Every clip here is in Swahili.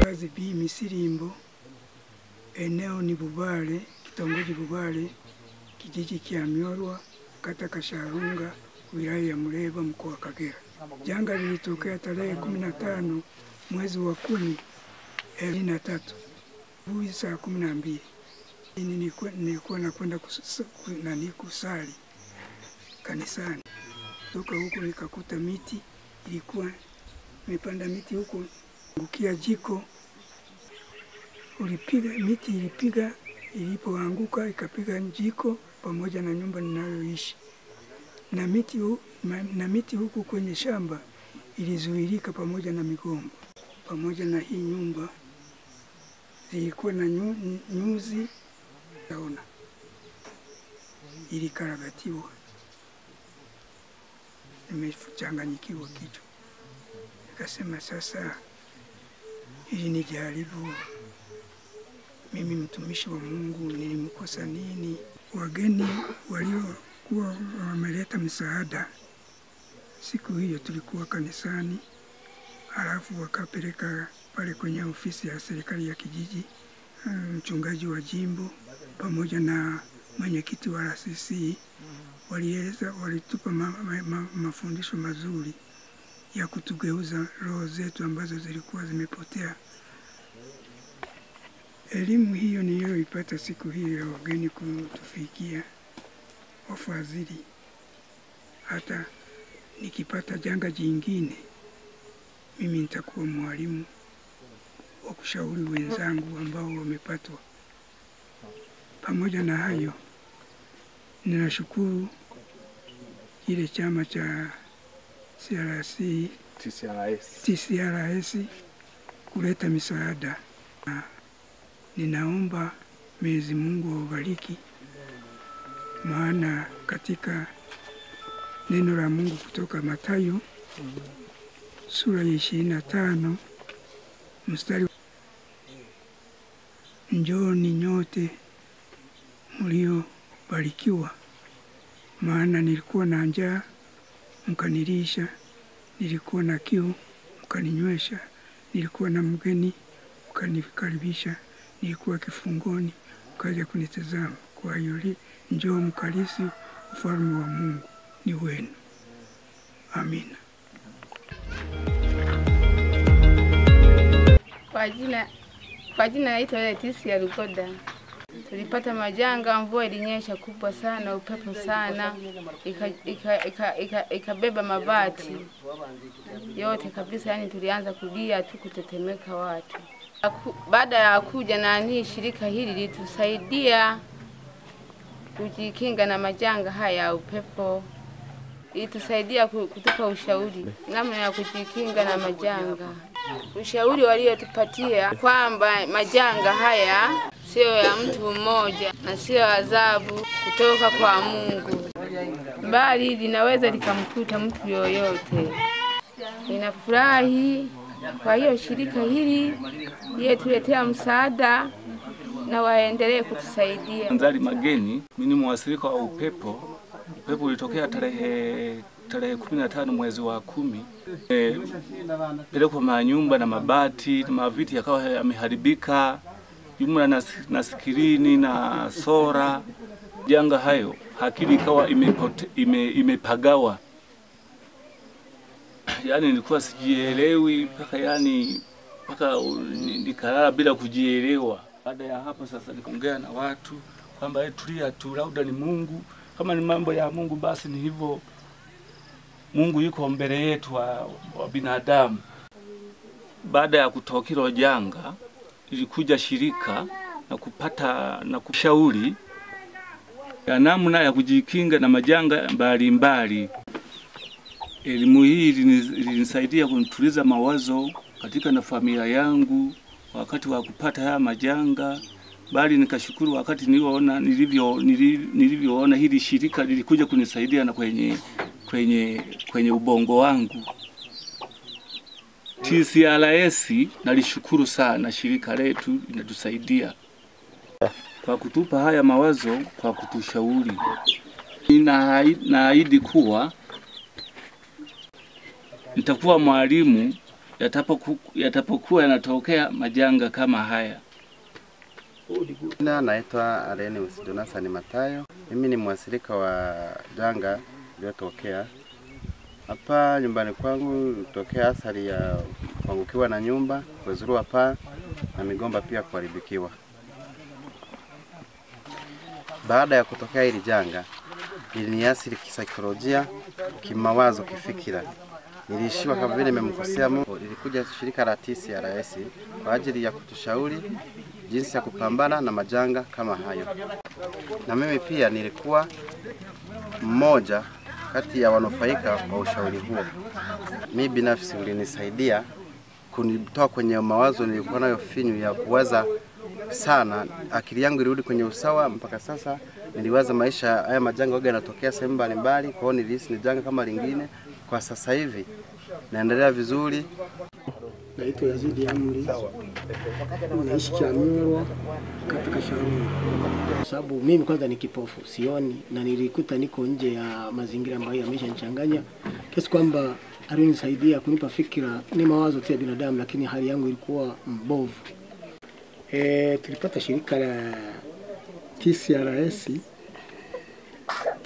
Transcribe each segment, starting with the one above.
Kazi B Misirimbo, eneo ni Bubale, kitongoji Bubale, kijiji kia Myorwa, kata Kasharunga, wilaya ya Muleba, mkoa wa Kagera. Janga lilitokea tarehe 15 mwezi wa 10 2003 saa 12. Nilikuwa nakwenda kusali kanisani. Toka huko nikakuta miti, ilikuwa nimepanda miti huko, ngukia jiko miti ilipiga, ilipoanguka ikapiga jiko pamoja na nyumba ninayoishi. Na miti huku kwenye shamba ilizuilika pamoja na migomba. Pamoja na hii nyumba zilikuwa na nyuzi taona, ilikarabatiwa. Nimechanganyikiwa kichwa. Nikasema sasa hili ni jaribu. Mimi mtumishi wa Mungu nilimkosa nini? Wageni waliokuwa wameleta msaada, siku hiyo tulikuwa kanisani, halafu wakapeleka pale kwenye ofisi ya serikali ya kijiji, mchungaji wa jimbo pamoja na mwenyekiti wa RCC walitupa mafundisho mazuri ya kutugeuza roho zetu ambazo zilikuwa zimepotea. Elimu hiyo niliyoipata siku hiyo ya wageni kutufikia, wafadhili, hata nikipata janga jingine, mimi nitakuwa mwalimu wa kushauri wenzangu ambao wamepatwa. Pamoja na hayo, ninashukuru kile chama cha TCRS kuleta misaada. Ninaomba Mwenyezi Mungu awabariki, maana katika neno la Mungu kutoka Mathayo sura ya 25 mstari, njooni nyote mliobarikiwa, maana nilikuwa na njaa mkanilisha, nilikuwa na kiu mkaninywesha, nilikuwa na mgeni mkanikaribisha, nilikuwa kifungoni mkaja kunitazama. Kwa hiyo njoo mkalisi, ufalme wa Mungu ni wenu. Amina. Kwa jina naitwa Leticia Lugoda. Tulipata majanga, mvua ilinyesha kubwa sana, upepo sana, ikabeba mabati yote kabisa, yani tulianza kulia tu, kutetemeka watu. Baada ya kuja na shirika hili litusaidia kujikinga na majanga haya ya upepo. Litusaidia kutupa ushauri namna ya kujikinga na majanga. Ushauri waliotupatia kwamba majanga haya sio ya mtu mmoja na sio adhabu kutoka kwa Mungu, bali linaweza likamkuta mtu yoyote. Ninafurahi kwa hiyo shirika hili tuletea msaada na waendelee kutusaidia. Nzali Mageni, mimi ni mwathirika wa upepo. Upepo ulitokea tarehe 15 mwezi wa 10. Pelekwa manyumba na mabati na maviti yakawa yameharibika, jumla na skirini na sora. Janga hayo hakili ikawa imepagawa. Yani nilikuwa sijielewi mpaka nikalala bila kujielewa. Baada ya hapo sasa nikaongea na watu kwamba tulia tu, labda ni Mungu. Kama ni mambo ya Mungu basi ni hivyo. Mungu yuko mbele yetu wa binadamu. Baada ya kutoka hilo janga, ilikuja shirika na kushauri ya namna ya kujikinga na majanga mbalimbali. Elimu hii ilinisaidia kunituliza mawazo katika na familia yangu wakati wa kupata haya majanga, bali nikashukuru wakati nilivyoona hili shirika lilikuja kunisaidia na kwenye ubongo wangu. TCRS nalishukuru sana shirika letu, linatusaidia kwa kutupa haya mawazo, kwa kutushauri. Ninaahidi kuwa nitakuwa mwalimu yatapokuwa yanatokea majanga kama haya. Naitwa Arrhenius Jonathan Matayo. Mimi ni mwathirika wa janga lililotokea hapa nyumbani kwangu, tokea athari ya kuangukiwa na nyumba, kuzuruwa paa na migomba pia kuharibikiwa. Baada ya kutokea hili janga, iliniathiri kisaikolojia, kimawazo, kifikira. Nilishiwa kama vile nimemkosea Mungu. Ilikuja shirika la TCRS kwa ajili ya kutushauri jinsi ya kupambana na majanga kama hayo. Na mimi pia nilikuwa mmoja kati ya wanufaika wa ushauri huo. Mimi binafsi ulinisaidia kunitoa kwenye mawazo nilikuwa nayo finyu ya kuwaza sana. Akili yangu ilirudi kwenye usawa. Mpaka sasa niliwaza maisha haya majanga waga yanatokea sehemu mbalimbali, kwa hiyo nilihisi ni janga kama lingine. Kwa sasa hivi naendelea vizuri. Naitwa Yazidi Amri, naishi Chamyorwa katika Sharunga. Sababu mimi kwanza ni kipofu, sioni, na nilikuta niko nje ya mazingira ambayo yameshanichanganya kiasi kwamba alinisaidia kunipa fikira, ni mawazo tu ya binadamu, lakini hali yangu ilikuwa mbovu. Tulipata shirika la TCRS,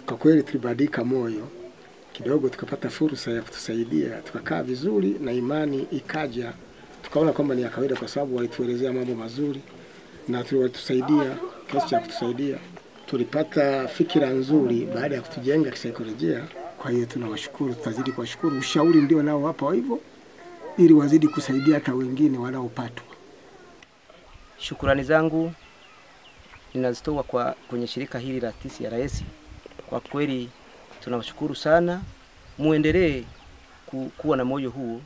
kwa kweli tulibadilika moyo kidogo, tukapata fursa ya kutusaidia, tukakaa vizuri na imani ikaja. Tukaona kwamba ni ya kawaida kwa sababu walituelezea mambo mazuri na tuliwatusaidia kiasi cha kutusaidia. Tulipata fikira nzuri baada ya kutujenga kisaikolojia. Kwa hiyo tunawashukuru, tutazidi kuwashukuru. Ushauri ndio nao hapa hivyo ili wazidi kusaidia hata wengine wanaopatwa. Shukrani zangu ninazitoa kwenye shirika hili la TCRS. Kwa kweli tunawashukuru sana, muendelee kuwa na moyo huu